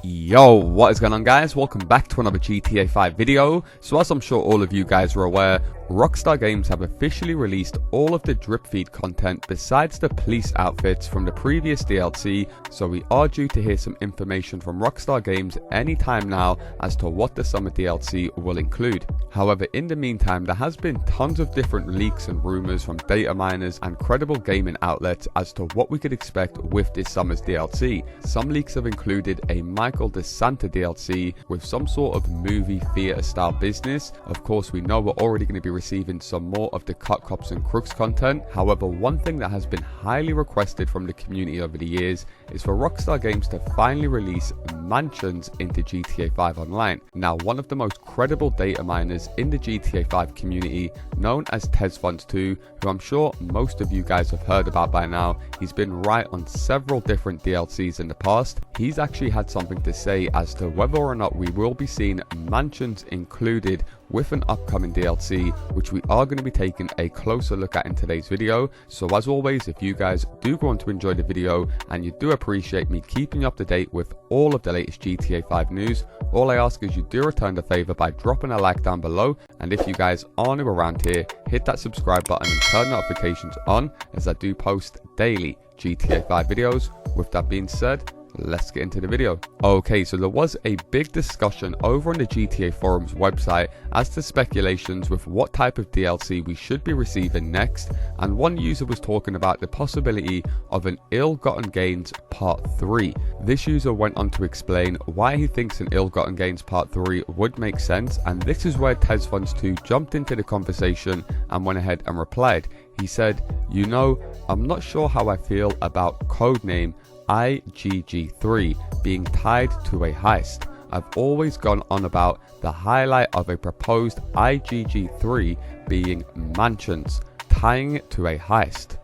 Yo, what is going on guys? Welcome back to another GTA 5 video. So as I'm sure all of you guys are aware, Rockstar Games have officially released all of the drip feed content besides the police outfits from the previous DLC, so we are due to hear some information from Rockstar Games anytime now as to what the summer DLC will include. However, in the meantime, there has been tons of different leaks and rumours from data miners and credible gaming outlets as to what we could expect with this summer's DLC. Some leaks have included a Michael DeSanta DLC with some sort of movie theatre style business. Of course, we know we're already going to be receiving some more of the COPS N CROOKS content. However, one thing that has been highly requested from the community over the years is for Rockstar Games to finally release mansions into GTA 5 Online. Now, one of the most credible data miners in the GTA 5 community, known as TezFunds2, who I'm sure most of you guys have heard about by now, he's been right on several different DLCs in the past. He's actually had something to say as to whether or not we will be seeing mansions included with an upcoming DLC, which we are going to be taking a closer look at in today's video. So as always, if you guys do go on to enjoy the video and you do appreciate me keeping you up to date with all of the latest GTA 5 news, all I ask is you do return the favor by dropping a like down below, and if you guys are new around here, hit that subscribe button and turn notifications on as I do post daily GTA 5 videos. With that being said, let's get into the video. Okay, so there was a big discussion over on the GTA Forums website as to speculations with what type of DLC we should be receiving next, and one user was talking about the possibility of an Ill-Gotten Gains Part 3. This user went on to explain why he thinks an Ill-Gotten Gains Part 3 would make sense, and this is where TezFunds2 jumped into the conversation and went ahead and replied. He said, "You know, I'm not sure how I feel about codename IGG3 being tied to a heist. I've always gone on about the highlight of a proposed IGG3 being mansions, tying it to a heist.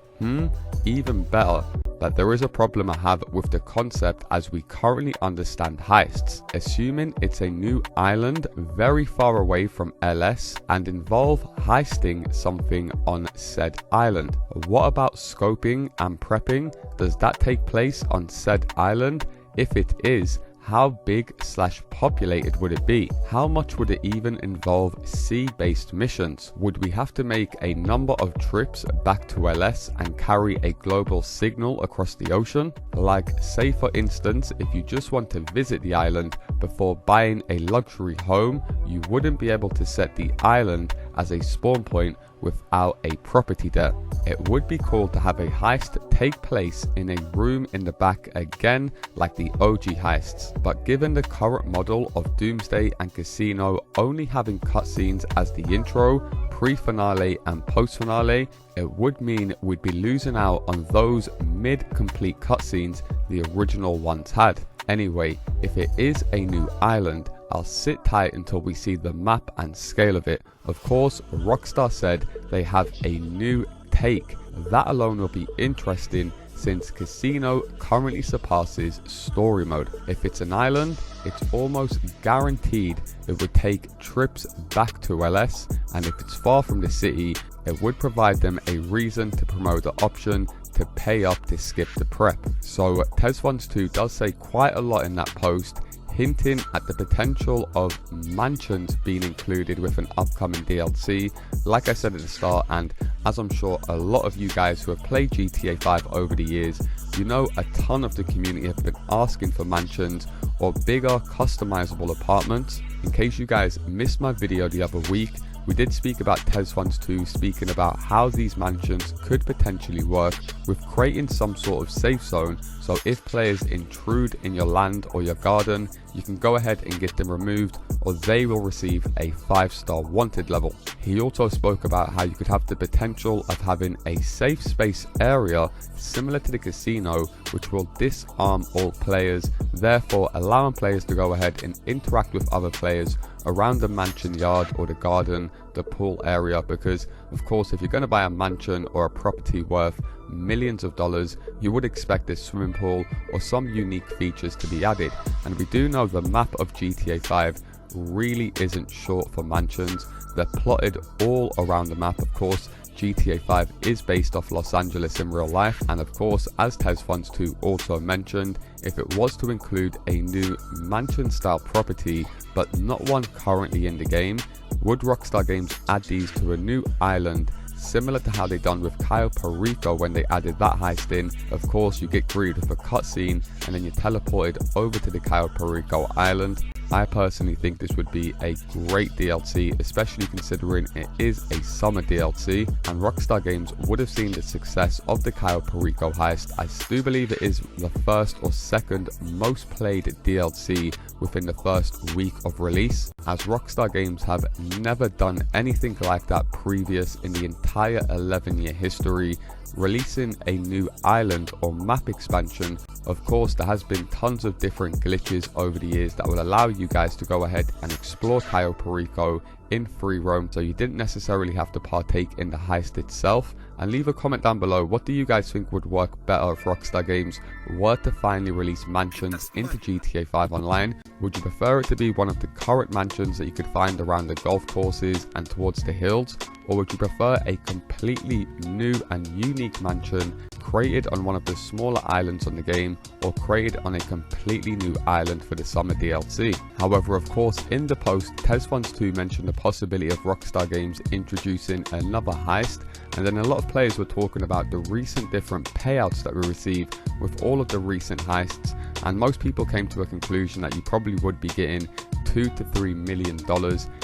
Even better. But there is a problem I have with the concept as we currently understand heists, assuming it's a new island very far away from LS and involve heisting something on said island. What about scoping and prepping? Does that take place on said island? If it is, how big / populated would it be? How much would it even involve sea-based missions? Would we have to make a number of trips back to LS and carry a global signal across the ocean? Like, say for instance, if you just want to visit the island before buying a luxury home, you wouldn't be able to set the island as a spawn point without a property debt. It would be cool to have a heist take place in a room in the back again like the OG heists, but given the current model of Doomsday and Casino only having cutscenes as the intro, pre-finale and post-finale, it would mean we'd be losing out on those mid-complete cutscenes the original ones had. Anyway, if it is a new island, I'll sit tight until we see the map and scale of it. Of course, Rockstar said they have a new take. That alone will be interesting since Casino currently surpasses story mode. If it's an island, it's almost guaranteed it would take trips back to LS, and if it's far from the city, it would provide them a reason to promote the option to pay up to skip the prep. So TezFunds2 does say quite a lot in that post, hinting at the potential of mansions being included with an upcoming DLC. Like I said at the start, and as I'm sure a lot of you guys who have played GTA 5 over the years, you know a ton of the community have been asking for mansions or bigger customizable apartments. In case you guys missed my video the other week, we did speak about TezFunds2 speaking about how these mansions could potentially work with creating some sort of safe zone, so if players intrude in your land or your garden, you can go ahead and get them removed, or they will receive a 5-star wanted level. He also spoke about how you could have the potential of having a safe space area similar to the casino, which will disarm all players, therefore allowing players to go ahead and interact with other players around the mansion yard or the garden, the pool area, because of course if you're going to buy a mansion or a property worth millions of dollars, you would expect a swimming pool or some unique features to be added, and we do know the map of GTA 5 really isn't short for mansions. They're plotted all around the map. Of course, GTA 5 is based off Los Angeles in real life, and of course, as TezFunds2 also mentioned, if it was to include a new mansion style property but not one currently in the game, would Rockstar Games add these to a new island similar to how they done with Cayo Perico when they added that heist in? Of course, you get greeted with a cutscene and then you're teleported over to the Cayo Perico island. I personally think this would be a great DLC, especially considering it is a summer DLC, and Rockstar Games would have seen the success of the Cayo Perico heist. I do believe it is the first or second most played DLC within the first week of release, as Rockstar Games have never done anything like that previous in the entire 11-year history, releasing a new island or map expansion. Of course, there has been tons of different glitches over the years that will allow you guys to go ahead and explore Cayo Perico in free roam, so you didn't necessarily have to partake in the heist itself. And leave a comment down below, what do you guys think would work better if Rockstar Games were to finally release mansions into GTA 5 Online? Would you prefer it to be one of the current mansions that you could find around the golf courses and towards the hills, or would you prefer a completely new and unique mansion created on one of the smaller islands on the game, or created on a completely new island for the summer DLC? However, of course, in the post, TezFunds2 mentioned the possibility of Rockstar Games introducing another heist, and then a lot of players were talking about the recent different payouts that we received with all of the recent heists, and most people came to a conclusion that you probably would be getting $2 to $3 million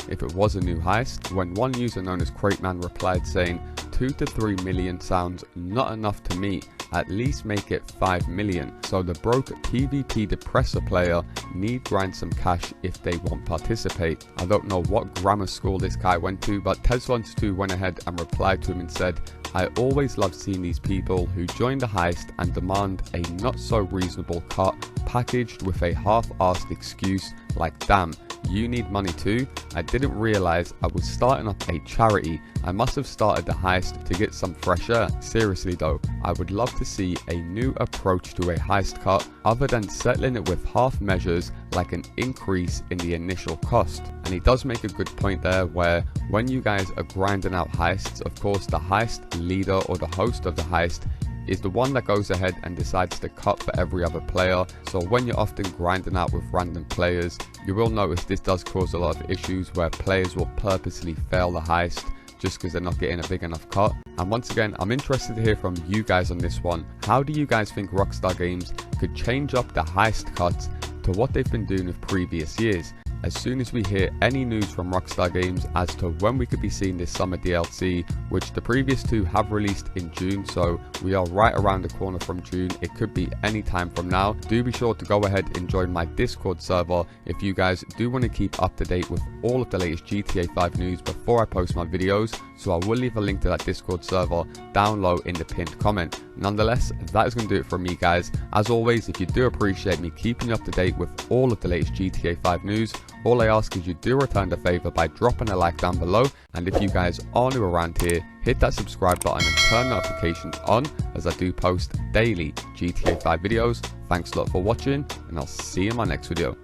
if it was a new heist, when one user known as Crateman replied saying, 2 to 3 million sounds not enough to me, at least make it 5 million. So the broke PvP depressor player need grind some cash if they won't participate. I don't know what grammar school this guy went to, but TezFunds2 went ahead and replied to him and said, I always love seeing these people who join the heist and demand a not so reasonable cut packaged with a half-arsed excuse like, damn, you need money too? I didn't realize I was starting up a charity. I must have started the heist to get some fresh air. Seriously though, I would love to see a new approach to a heist cut other than settling it with half measures like an increase in the initial cost. And he does make a good point there, where when you guys are grinding out heists, of course the heist leader or the host of the heist is the one that goes ahead and decides to cut for every other player. So when you're often grinding out with random players, you will notice this does cause a lot of issues where players will purposely fail the heist just because they're not getting a big enough cut. And once again, I'm interested to hear from you guys on this one. How do you guys think Rockstar Games could change up the heist cuts to what they've been doing with previous years? As soon as we hear any news from Rockstar Games as to when we could be seeing this summer DLC, which the previous two have released in June, so we are right around the corner from June, it could be any time from now. Do be sure to go ahead and join my Discord server if you guys do want to keep up to date with all of the latest GTA 5 news before I post my videos, so I will leave a link to that Discord server down low in the pinned comment. Nonetheless, that is going to do it for me guys. As always, if you do appreciate me keeping you up to date with all of the latest GTA 5 news, all I ask is you do return the favor by dropping a like down below, and if you guys are new around here, hit that subscribe button and turn notifications on, as I do post daily GTA 5 videos. Thanks a lot for watching, and I'll see you in my next video.